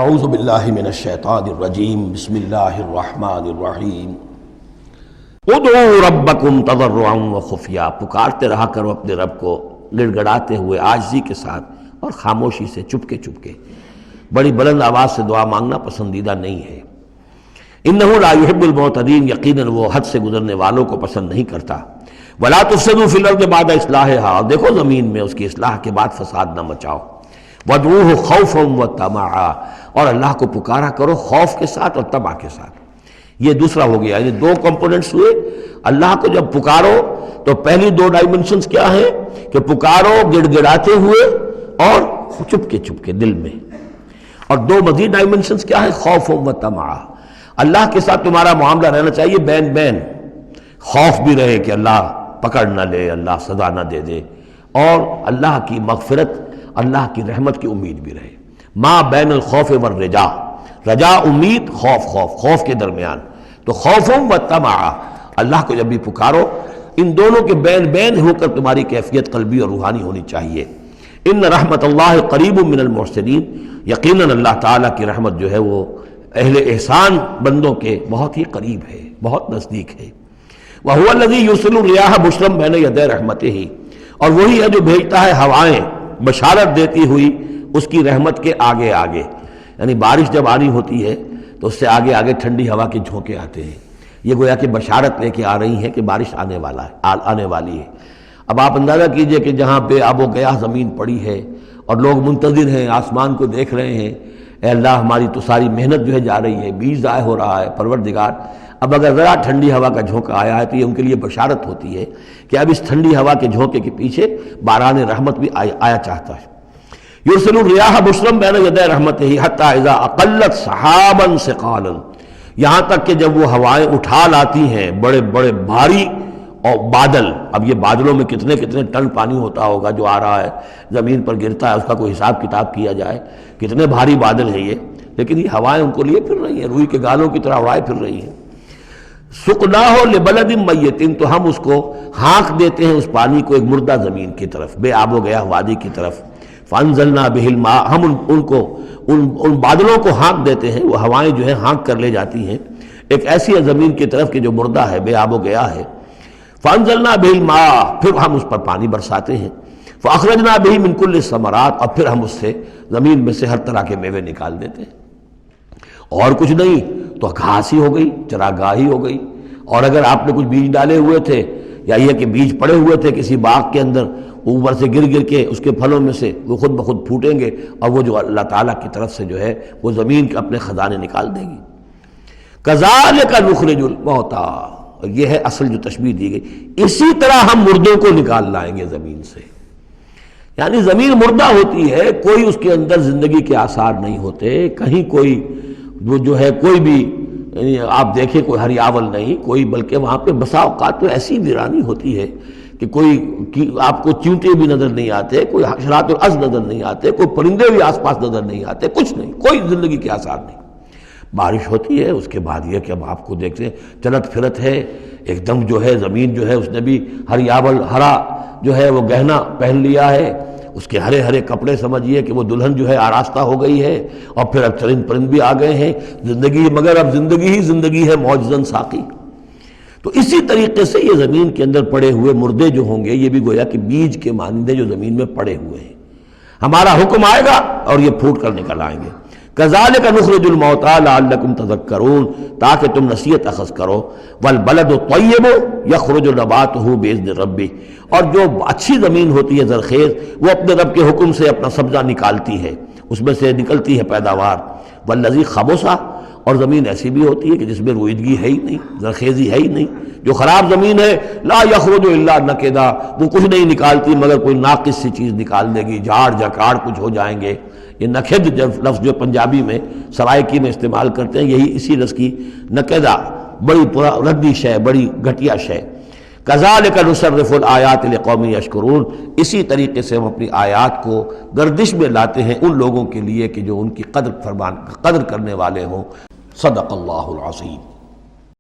اعوذ باللہ من الشیطان الرجیم بسم اللہ الرحمن الرحیم ادعوا ربکم تضرعا وخفیا، پکارتے رہا کرو اپنے رب کو گڑ گڑاتے ہوئے عاجزی کے ساتھ اور خاموشی سے، چپکے چپکے۔ بڑی بلند آواز سے دعا مانگنا پسندیدہ نہیں ہے۔ انہ لا یحب المعتدین، یقیناً وہ حد سے گزرنے والوں کو پسند نہیں کرتا۔ ولا تفسدوا فی الارض بعد اصلاحها، اور دیکھو زمین میں اس کی اصلاح کے بعد فساد نہ مچاؤ۔ وادعوہ خوفا وطمعا، اور اللہ کو پکارا کرو خوف کے ساتھ اور طمع کے ساتھ۔ یہ دوسرا ہو گیا، یعنی دو کمپوننٹس ہوئے۔ اللہ کو جب پکارو تو پہلی دو ڈائمنشنز کیا ہیں کہ پکارو گڑ گڑاتے ہوئے اور چپکے چپکے دل میں، اور دو مزید ڈائمنشنز کیا ہیں، خوف و طمع۔ اللہ کے ساتھ تمہارا معاملہ رہنا چاہیے بین بین، خوف بھی رہے کہ اللہ پکڑ نہ لے، اللہ سزا نہ دے دے، اور اللہ کی مغفرت، اللہ کی رحمت کی امید بھی رہے۔ ما بین الخوف والرجا، رجا امید، خوف خوف کے درمیان، تو خوف و طمع۔ اللہ کو جب بھی پکارو ان دونوں کے بین بین ہو کر تمہاری کیفیت قلبی اور روحانی ہونی چاہیے۔ ان رحمت اللہ قریب من المحسنین، یقیناً اللہ تعالیٰ کی رحمت جو ہے وہ اہل احسان بندوں کے بہت ہی قریب ہے، بہت نزدیک ہے۔ وَهُوَ الَّذِي يُرْسِلُ الرِّيَاحَ بُشْرًا بَيْنَ يَدَيْ رَحْمَتِهِ، اور وہی ہے جو بھیجتا ہے ہوائیں بشارت دیتی ہوئی اس کی رحمت کے آگے آگے، یعنی بارش جب آنی ہوتی ہے تو اس سے آگے آگے ٹھنڈی ہوا کے جھونکے آتے ہیں، یہ گویا کہ بشارت لے کے آ رہی ہے کہ بارش آنے والی ہے۔ اب آپ اندازہ کیجئے کہ جہاں بے آب و گیاہ زمین پڑی ہے اور لوگ منتظر ہیں، آسمان کو دیکھ رہے ہیں، اے اللہ ہماری تو ساری محنت جو ہے جا رہی ہے، بیج ضائع ہو رہا ہے، پروردگار اب اگر ذرا ٹھنڈی ہوا کا جھونکا آیا ہے تو یہ ان کے لیے بشارت ہوتی ہے کہ اب اس ٹھنڈی ہوا کے جھونکے کے پیچھے باران رحمت بھی آیا چاہتا ہے۔ یرسل الریاح بشرا بین یدی رحمتہ حتی اذا اقلت سحابا ثقالا، یہاں تک کہ جب وہ ہوائیں اٹھا لاتی ہیں بڑے بڑے بھاری اور بادل، اب یہ بادلوں میں کتنے کتنے ٹن پانی ہوتا ہوگا جو آ رہا ہے زمین پر گرتا ہے، اس کا کوئی حساب کتاب کیا جائے کتنے بھاری بادل ہیں یہ، لیکن یہ ہوائیں ان کو لیے پھر رہی ہیں، روئی کے گالوں کی طرح ہوائیں پھر رہی ہیں۔ سقناہ لبلد میت، تو ہم اس کو ہانک دیتے ہیں اس پانی کو ایک مردہ زمین کی طرف، بے آب و گیاہ وادی کی طرف۔ فانزلنا بہ الماء، ہم ان بادلوں کو ہانک دیتے ہیں، وہ ہوائیں جو ہیں ہانک کر لے جاتی ہیں ایک ایسی زمین کی طرف کہ جو مردہ ہے، بے آب و گیاہ ہے۔ فانزلنا بہ الماء، پھر ہم اس پر پانی برساتے ہیں۔ فاخرجنا بہ من کل الثمرات، اور پھر ہم اس سے زمین میں سے ہر طرح کے میوے نکال دیتے ہیں۔ اور کچھ نہیں تو گھاس ہی ہو گئی، چراگاہ ہی ہو گئی، اور اگر آپ نے کچھ بیج ڈالے ہوئے تھے یا یہ کہ بیج پڑے ہوئے تھے کسی باغ کے اندر، اوپر سے گر کے اس کے پھلوں میں سے وہ خود بخود پھوٹیں گے، اور وہ جو اللہ تعالیٰ کی طرف سے جو ہے وہ زمین کے اپنے خزانے نکال دے گی۔ کذالک نخرج الموتیٰ، یہ ہے اصل جو تشبیہ دی گئی، اسی طرح ہم مردوں کو نکال لائیں گے زمین سے۔ یعنی زمین مردہ ہوتی ہے، کوئی اس کے اندر زندگی کے آثار نہیں ہوتے، کہیں کوئی وہ جو ہے کوئی بھی آپ دیکھیں کوئی ہریاول نہیں کوئی، بلکہ وہاں پہ بسا اوقات تو ایسی ویرانی ہوتی ہے کہ کوئی آپ کو چیونٹے بھی نظر نہیں آتے، کوئی حشرات الارض نظر نہیں آتے، کوئی پرندے بھی آس پاس نظر نہیں آتے، کچھ نہیں، کوئی زندگی کے آثار نہیں۔ بارش ہوتی ہے، اس کے بعد یہ کہ اب آپ کو دیکھتے ہیں چلت پھرت ہے، ایک دم جو ہے زمین جو ہے اس نے بھی ہریاول ہرا جو ہے وہ گہنا پہن لیا ہے، اس کے ہرے ہرے کپڑے سمجھیے کہ وہ دلہن جو ہے آراستہ ہو گئی ہے، اور پھر اب چرند پرند بھی آ گئے ہیں، زندگی مگر اب زندگی ہی زندگی ہے معجزاً ساقی۔ تو اسی طریقے سے یہ زمین کے اندر پڑے ہوئے مردے جو ہوں گے یہ بھی گویا کہ بیج کے مانندے جو زمین میں پڑے ہوئے ہیں، ہمارا حکم آئے گا اور یہ پھوٹ کر نکل آئیں گے۔ کذالک نخرج الموتیٰ لعلکم تذکرون، تاکہ تم نصیحت اخذ کرو۔ والبلد الطیب یخرج نباتہ باذن ربہ، اور جو اچھی زمین ہوتی ہے زرخیز، وہ اپنے رب کے حکم سے اپنا سبزہ نکالتی ہے، اس میں سے نکلتی ہے پیداوار۔ والذی خبث، اور زمین ایسی بھی ہوتی ہے کہ جس میں روئیدگی ہے ہی نہیں، زرخیزی ہے ہی نہیں، جو خراب زمین ہے لا یخرج الا نکدا، وہ کچھ نہیں نکالتی مگر کوئی ناقص سی چیز نکال دے گی، جھاڑ جھکاڑ کچھ ہو جائیں گے۔ یہ نکد جب لفظ جو پنجابی میں سرائکی میں استعمال کرتے ہیں، یہی اسی لفظ کی نکدہ، بڑی ردی شے، بڑی گھٹیا شے۔ کذالک نصرف الآیات لقوم یشکرون، اسی طریقے سے ہم اپنی آیات کو گردش میں لاتے ہیں ان لوگوں کے لیے کہ جو ان کی قدر کرنے والے ہوں۔ صدق اللہ العظیم۔